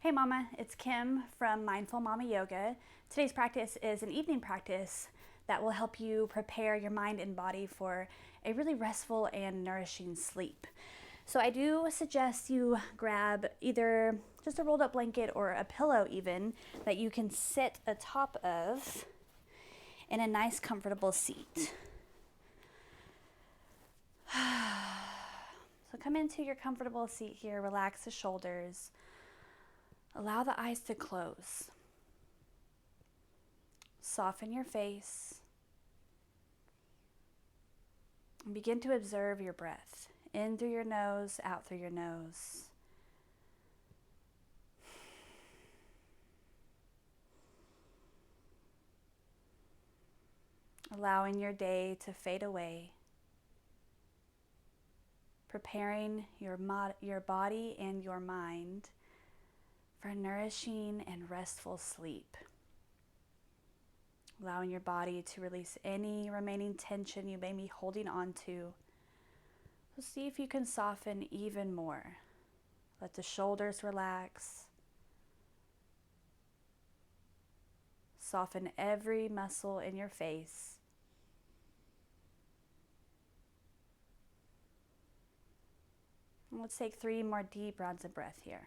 Hey Mama, it's Kim from Mindful Mama Yoga. Today's practice is an evening practice that will help you prepare your mind and body for a really restful and nourishing sleep. So I do suggest you grab either just a rolled up blanket or a pillow even that you can sit atop of in a nice comfortable seat. So come into your comfortable seat here, relax the shoulders. Allow the eyes to close. Soften your face. And begin to observe your breath. In through your nose, out through your nose. Allowing your day to fade away. Preparing your body and your mind for nourishing and restful sleep. Allowing your body to release any remaining tension you may be holding on to. So see if you can soften even more. Let the shoulders relax. Soften every muscle in your face. And let's take 3 more deep rounds of breath here.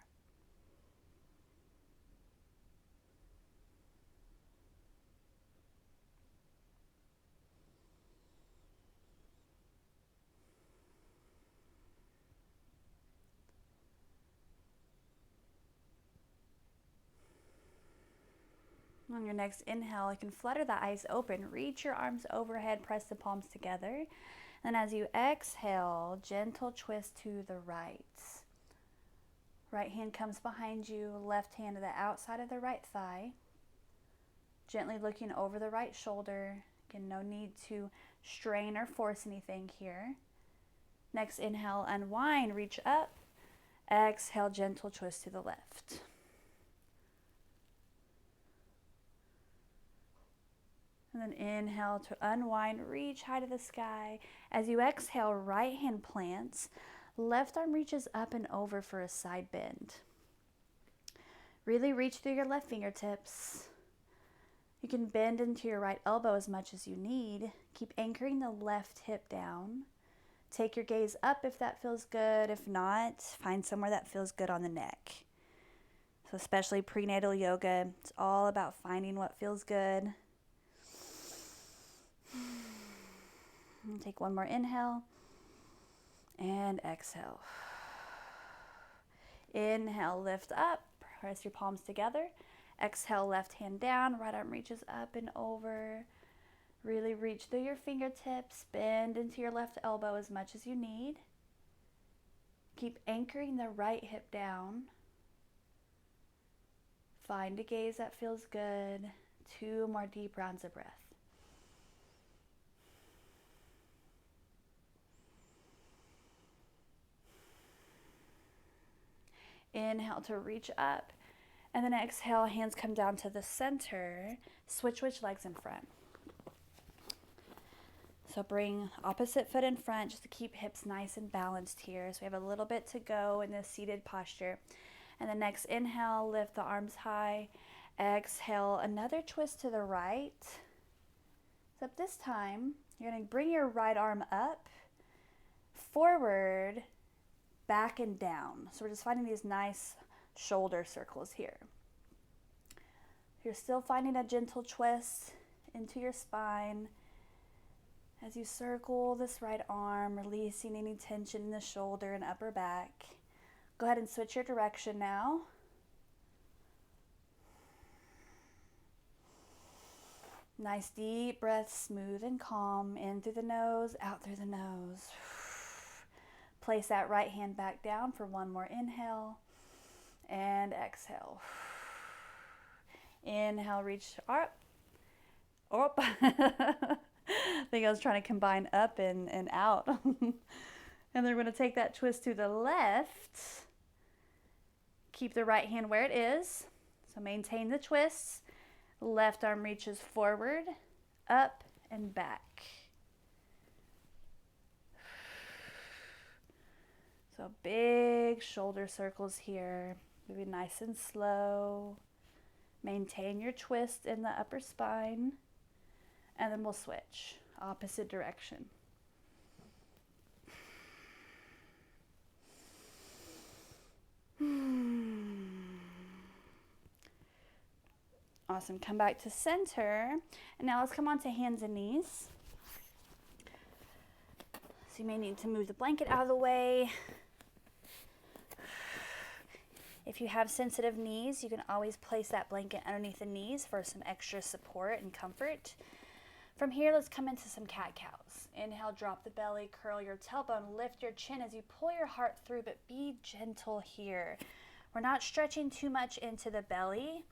On your next inhale, you can flutter the eyes open. Reach your arms overhead, press the palms together. And as you exhale, gentle twist to the right. Right hand comes behind you, left hand to the outside of the right thigh. Gently looking over the right shoulder. Again, no need to strain or force anything here. Next inhale, unwind, reach up. Exhale, gentle twist to the left. And then inhale to unwind, reach high to the sky. As you exhale, right hand plants, left arm reaches up and over for a side bend. Really reach through your left fingertips. You can bend into your right elbow as much as you need. Keep anchoring the left hip down. Take your gaze up if that feels good. If not, find somewhere that feels good on the neck. So especially prenatal yoga, it's all about finding what feels good. And take one more inhale and exhale. Inhale, lift up, press your palms together. Exhale, left hand down, right arm reaches up and over. Really reach through your fingertips, bend into your left elbow as much as you need. Keep anchoring the right hip down. Find a gaze that feels good. 2 more deep rounds of breath. Inhale to reach up, and then exhale, hands come down to the center. Switch legs in front. So bring opposite foot in front just to keep hips nice and balanced here. So we have a little bit to go in this seated posture. And the next inhale, lift the arms high. Exhale, another twist to the right. Except this time, you're going to bring your right arm up, forward, back and down. So we're just finding these nice shoulder circles here. You're still finding a gentle twist into your spine as you circle this right arm, releasing any tension in the shoulder and upper back. Go ahead and switch your direction now. Nice deep breath, smooth and calm, in through the nose, out through the nose. Place that right hand back down for one more inhale and exhale. Inhale, reach up. I think I was trying to combine up and out. And then we're going to take that twist to the left. Keep the right hand where it is. So maintain the twist. Left arm reaches forward, up, and back. So big shoulder circles here. Moving nice and slow. Maintain your twist in the upper spine. And then we'll switch, opposite direction. Awesome. Come back to center. And now let's come on to hands and knees. So you may need to move the blanket out of the way. If you have sensitive knees, you can always place that blanket underneath the knees for some extra support and comfort. From here, let's come into some cat-cows. Inhale, drop the belly, curl your tailbone, lift your chin as you pull your heart through, but be gentle here. We're not stretching too much into the belly,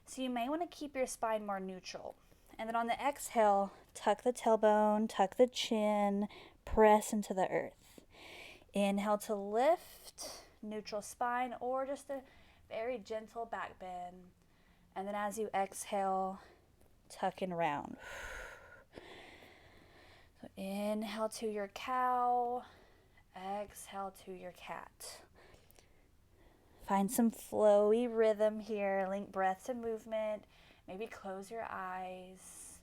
so you may want to keep your spine more neutral. And then on the exhale, tuck the tailbone, tuck the chin, press into the earth. Inhale to lift, neutral spine, or just a very gentle back bend. And then as you exhale, tuck and round. So inhale to your cow, exhale to your cat. Find some flowy rhythm here. Link breath to movement. Maybe close your eyes.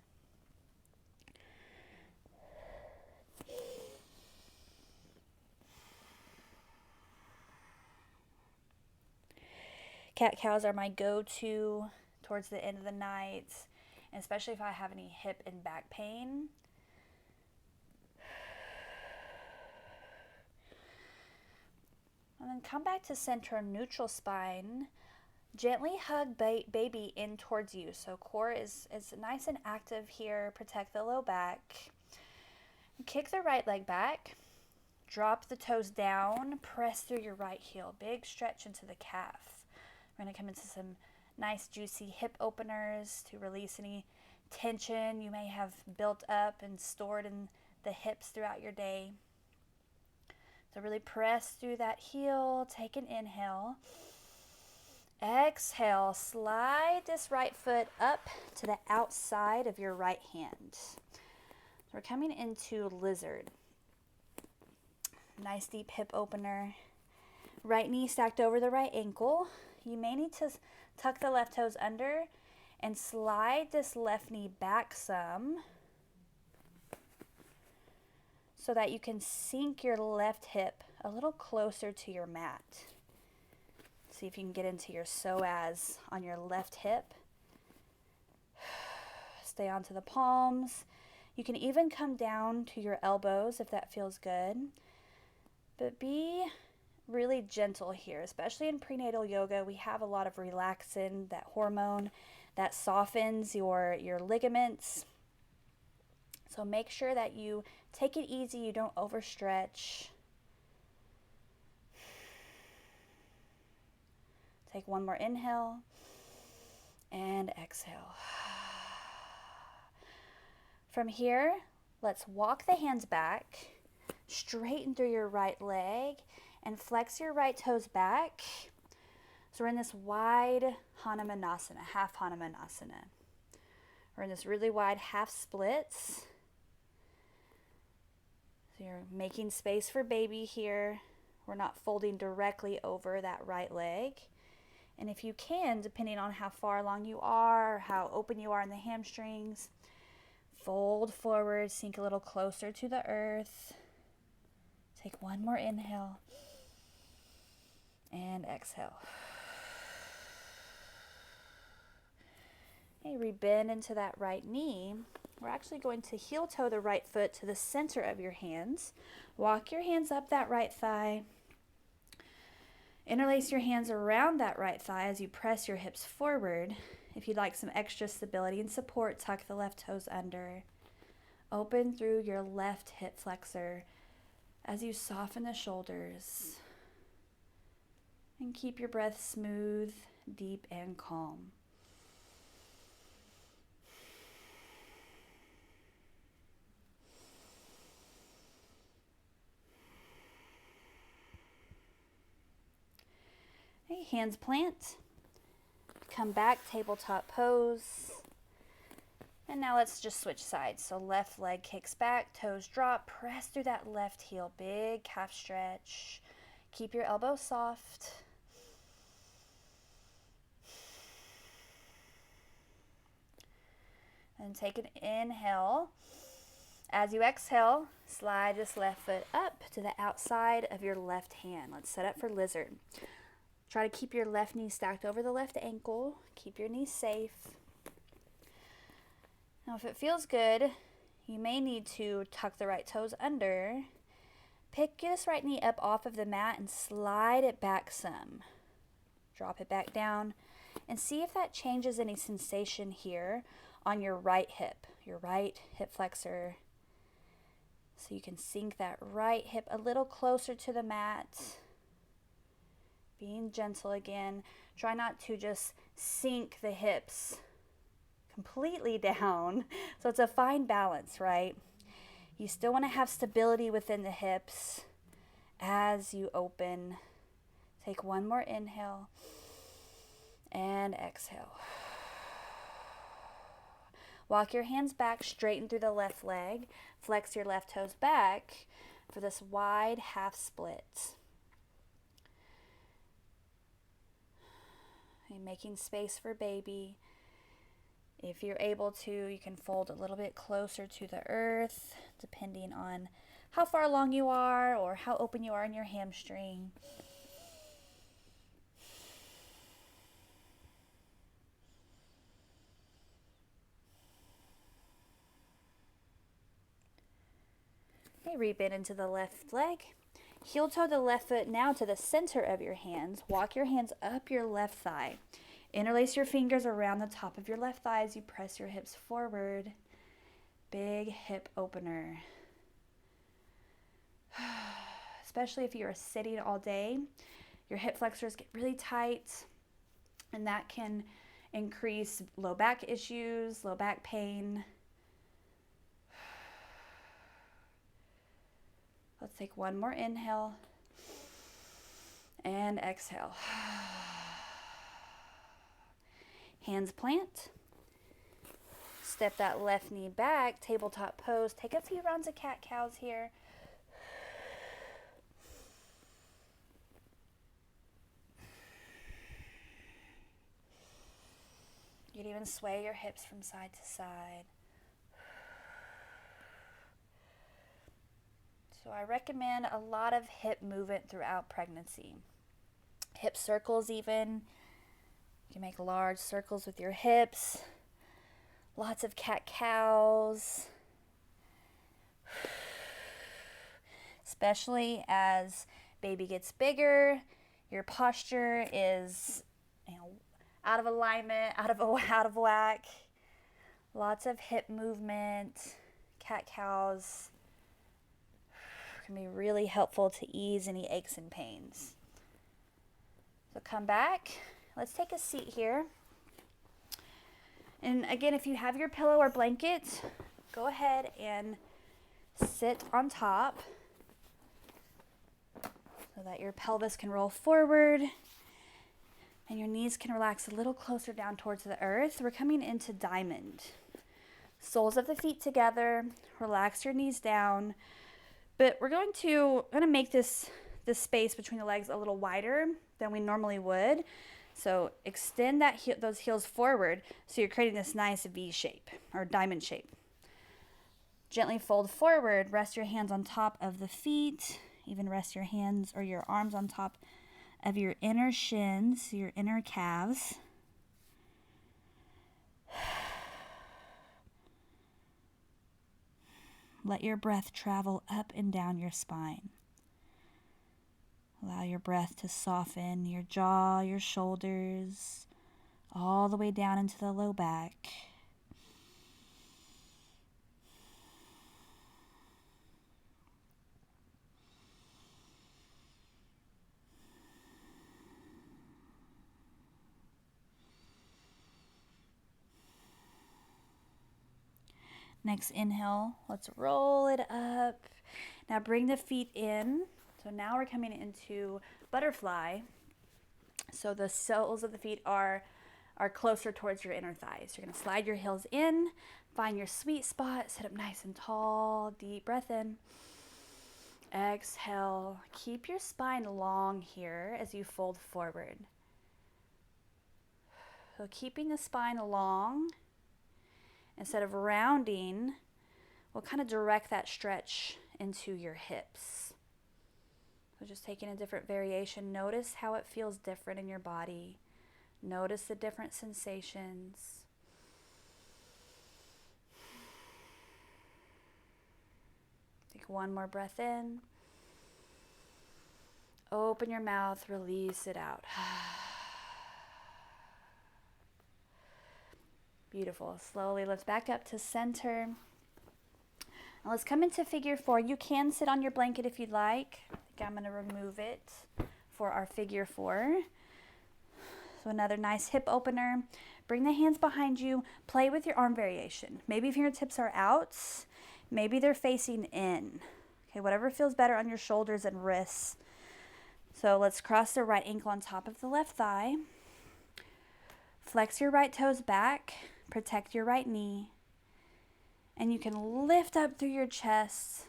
Cat-cows are my go-to towards the end of the night, and especially if I have any hip and back pain. And then come back to center, neutral spine. Gently hug baby in towards you. So core is nice and active here. Protect the low back. Kick the right leg back. Drop the toes down. Press through your right heel. Big stretch into the calf. We're going to come into some nice juicy hip openers to release any tension you may have built up and stored in the hips throughout your day. So really press through that heel. Take an inhale. Exhale, slide this right foot up to the outside of your right hand. So we're coming into lizard. Nice deep hip opener. Right knee stacked over the right ankle. You may need to tuck the left toes under and slide this left knee back some so that you can sink your left hip a little closer to your mat. See if you can get into your psoas on your left hip. Stay onto the palms. You can even come down to your elbows if that feels good. But be really gentle here, especially in prenatal yoga. We have a lot of relaxin, that hormone that softens your ligaments. So make sure that you take it easy, you don't overstretch. Take one more inhale and exhale. From here, let's walk the hands back, straighten through your right leg, and flex your right toes back. So we're in this wide Hanumanasana, half Hanumanasana. We're in this really wide half splits. So you're making space for baby here. We're not folding directly over that right leg. And if you can, depending on how far along you are, how open you are in the hamstrings, fold forward, sink a little closer to the earth. Take one more inhale and exhale. Okay, rebend into that right knee. We're actually going to heel toe the right foot to the center of your hands. Walk your hands up that right thigh. Interlace your hands around that right thigh as you press your hips forward. If you'd like some extra stability and support, tuck the left toes under. Open through your left hip flexor as you soften the shoulders. And keep your breath smooth, deep, and calm. Okay, hands plant. Come back, tabletop pose. And now let's just switch sides. So left leg kicks back, toes drop, press through that left heel, big calf stretch. Keep your elbows soft. And take an inhale. As you exhale, slide this left foot up to the outside of your left hand. Let's set up for lizard. Try to keep your left knee stacked over the left ankle. Keep your knees safe. Now, if it feels good, you may need to tuck the right toes under. Pick this right knee up off of the mat and slide it back some. Drop it back down and see if that changes any sensation here on your right hip flexor. So you can sink that right hip a little closer to the mat. Being gentle again. Try not to just sink the hips completely down. So it's a fine balance, right? You still want to have stability within the hips as you open. Take one more inhale and exhale. Walk your hands back, straighten through the left leg. Flex your left toes back for this wide half split. You're making space for baby. If you're able to, you can fold a little bit closer to the earth, depending on how far along you are or how open you are in your hamstring. Okay, rebend into the left leg. Heel toe the left foot now to the center of your hands. Walk your hands up your left thigh. Interlace your fingers around the top of your left thigh as you press your hips forward. Big hip opener. Especially if you are sitting all day, your hip flexors get really tight, and that can increase low back issues, low back pain. Let's take one more inhale and exhale. Hands plant. Step that left knee back, tabletop pose. Take a few rounds of cat-cows here. You can even sway your hips from side to side. So I recommend a lot of hip movement throughout pregnancy. Hip circles even. You can make large circles with your hips. Lots of cat-cows. Especially as baby gets bigger, your posture is, out of alignment, out of whack. Lots of hip movement, cat-cows. Can be really helpful to ease any aches and pains. So come back. Let's take a seat here. And again, if you have your pillow or blanket, go ahead and sit on top so that your pelvis can roll forward and your knees can relax a little closer down towards the earth. We're coming into diamond. Soles of the feet together. Relax your knees down. But we're going to make this space between the legs a little wider than we normally would. So extend those heels forward so you're creating this nice V shape or diamond shape. Gently fold forward, rest your hands on top of the feet, even rest your hands or your arms on top of your inner shins, your inner calves. Let your breath travel up and down your spine. Allow your breath to soften your jaw, your shoulders, all the way down into the low back. Next inhale, let's roll it up. Now bring the feet in. So now we're coming into butterfly. So the soles of the feet are closer towards your inner thighs. You're going to slide your heels in, find your sweet spot, sit up nice and tall, deep breath in. Exhale. Keep your spine long here as you fold forward. So keeping the spine long Instead of rounding, we'll kind of direct that stretch into your hips. So just taking a different variation. Notice how it feels different in your body. Notice the different sensations. Take one more breath in. Open your mouth, release it out. Beautiful. Slowly lift back up to center. Now let's come into figure 4. You can sit on your blanket if you'd like. I think I'm going to remove it for our figure 4. So another nice hip opener. Bring the hands behind you. Play with your arm variation. Maybe fingertips are out. Maybe they're facing in. Okay, whatever feels better on your shoulders and wrists. So let's cross the right ankle on top of the left thigh. Flex your right toes back. Protect your right knee. And you can lift up through your chest.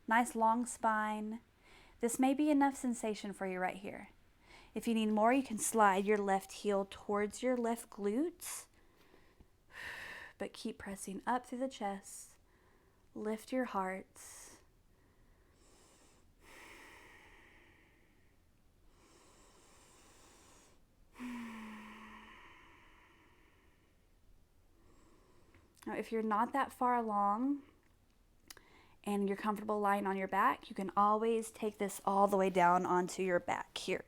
Nice long spine. This may be enough sensation for you right here. If you need more, you can slide your left heel towards your left glutes. But keep pressing up through the chest. Lift your heart. Now, if you're not that far along and you're comfortable lying on your back, you can always take this all the way down onto your back here.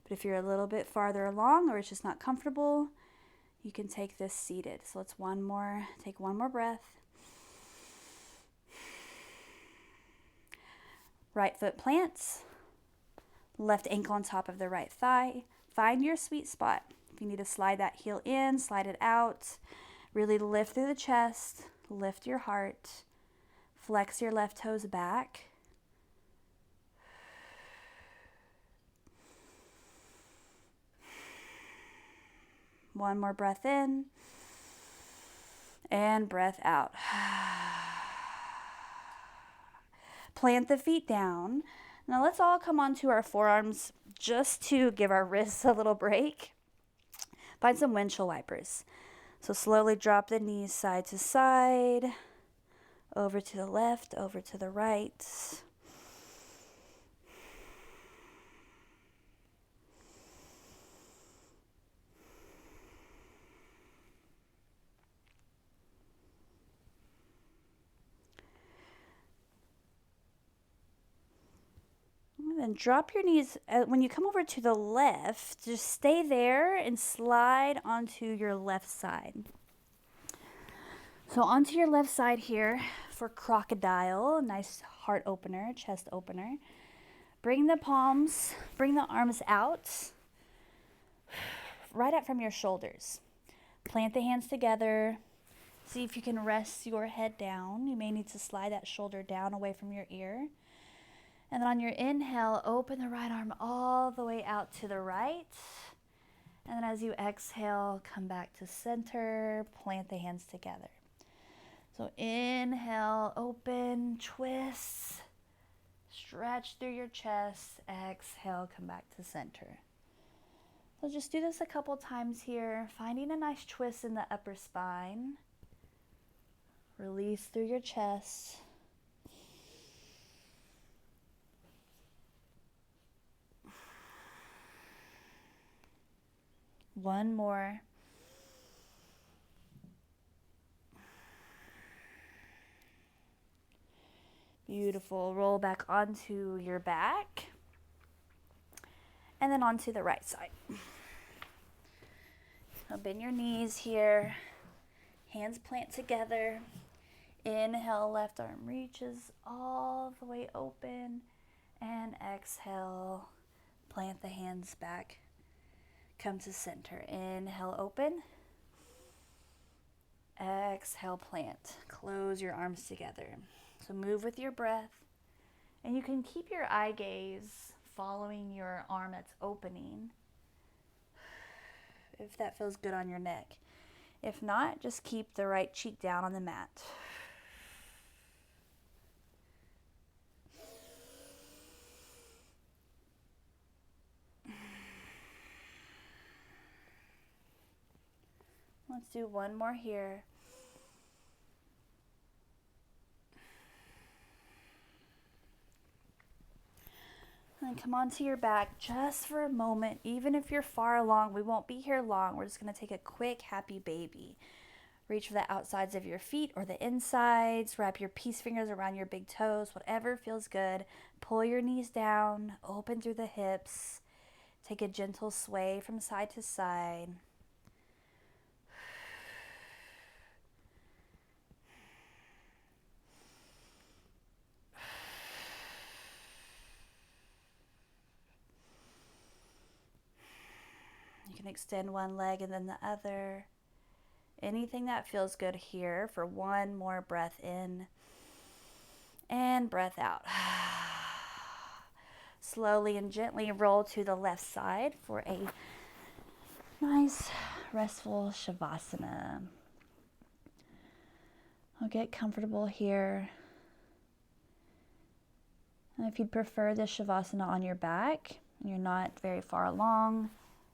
But if you're a little bit farther along or it's just not comfortable, you can take this seated. So let's take one more breath. Right foot plants, left ankle on top of the right thigh. Find your sweet spot. If you need to slide that heel in, slide it out. Really lift through the chest, lift your heart, flex your left toes back. One more breath in and breath out. Plant the feet down. Now let's all come onto our forearms just to give our wrists a little break. Find some windshield wipers. So slowly drop the knees side to side, over to the left, over to the right. And drop your knees. When you come over to the left, just stay there and slide onto your left side. So onto your left side here for crocodile, nice heart opener, chest opener. Bring the palms, bring the arms out, right up from your shoulders. Plant the hands together. See if you can rest your head down. You may need to slide that shoulder down away from your ear. And then on your inhale, open the right arm all the way out to the right. And then as you exhale, come back to center, plant the hands together. So inhale, open, twist, stretch through your chest. Exhale, come back to center. So just do this a couple times here, finding a nice twist in the upper spine. Release through your chest. One more. Beautiful. Roll back onto your back. And then onto the right side. So bend your knees here. Hands plant together. Inhale, left arm reaches all the way open. And exhale, plant the hands back. Come to center. Inhale, open. Exhale, plant. Close your arms together. So move with your breath. And you can keep your eye gaze following your arm that's opening, if that feels good on your neck. If not, just keep the right cheek down on the mat. Let's do one more here. And then come onto your back just for a moment. Even if you're far along, we won't be here long. We're just going to take a quick happy baby. Reach for the outsides of your feet or the insides. Wrap your peace fingers around your big toes, whatever feels good. Pull your knees down, open through the hips. Take a gentle sway from side to side. You can extend one leg and then the other. Anything that feels good here for one more breath in and breath out. Slowly and gently roll to the left side for a nice restful shavasana. I'll get comfortable here. And if you'd prefer this shavasana on your back and you're not very far along,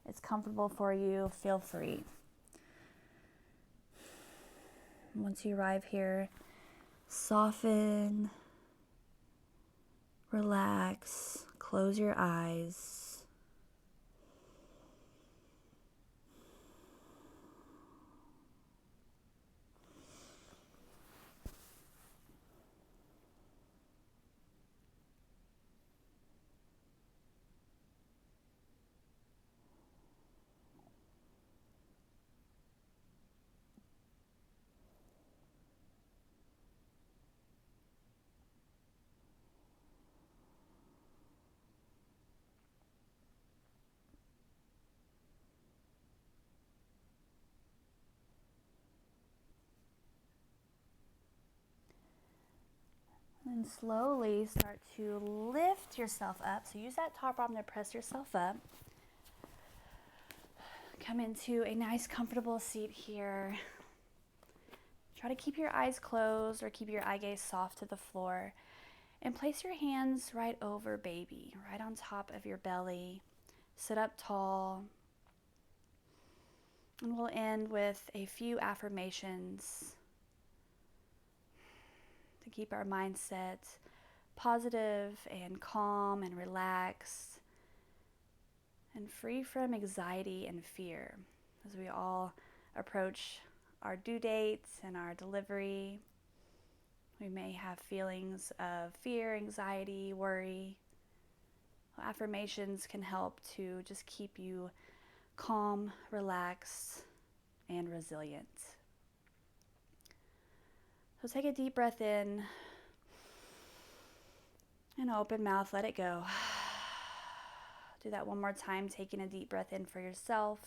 it's comfortable for you, feel free. Once you arrive here, soften, relax, close your eyes. And slowly start to lift yourself up. So use that top arm to press yourself up. Come into a nice comfortable seat here. Try to keep your eyes closed or keep your eye gaze soft to the floor. And place your hands right over baby, right on top of your belly. Sit up tall. And we'll end with a few affirmations to keep our mindset positive and calm and relaxed and free from anxiety and fear as we all approach our due dates and our delivery. We may have feelings of fear, anxiety, worry. Affirmations can help to just keep you calm, relaxed, and resilient. So take a deep breath in and open mouth, let it go. Do that one more time, taking a deep breath in for yourself.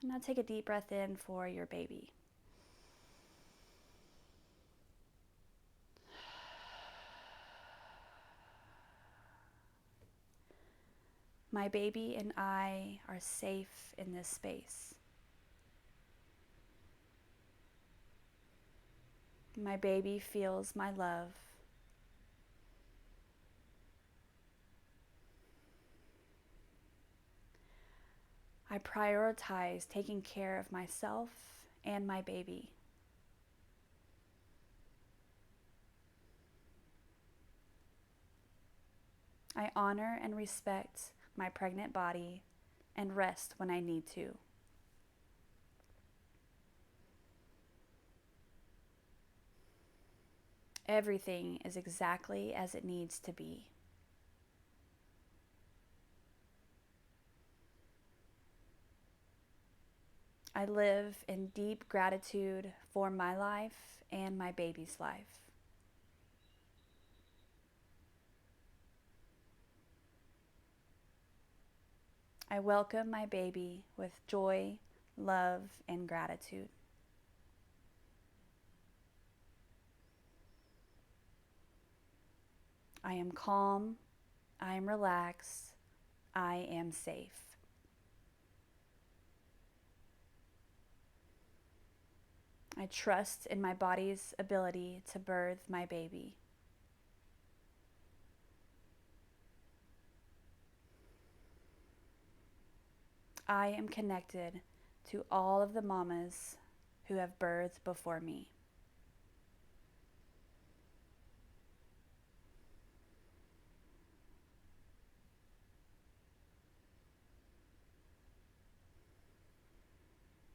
And now take a deep breath in for your baby. My baby and I are safe in this space. My baby feels my love. I prioritize taking care of myself and my baby. I honor and respect my pregnant body and rest when I need to. Everything is exactly as it needs to be. I live in deep gratitude for my life and my baby's life. I welcome my baby with joy, love, and gratitude. I am calm, I am relaxed, I am safe. I trust in my body's ability to birth my baby. I am connected to all of the mamas who have birthed before me.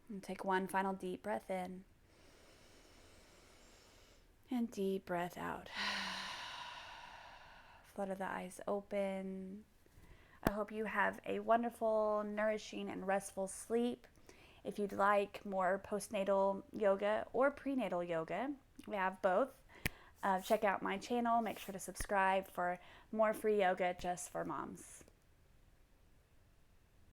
And take one final deep breath in and deep breath out. Flutter the eyes open. I hope you have a wonderful, nourishing, and restful sleep. If you'd like more postnatal yoga or prenatal yoga, we have both. Check out my channel. Make sure to subscribe for more free yoga just for moms.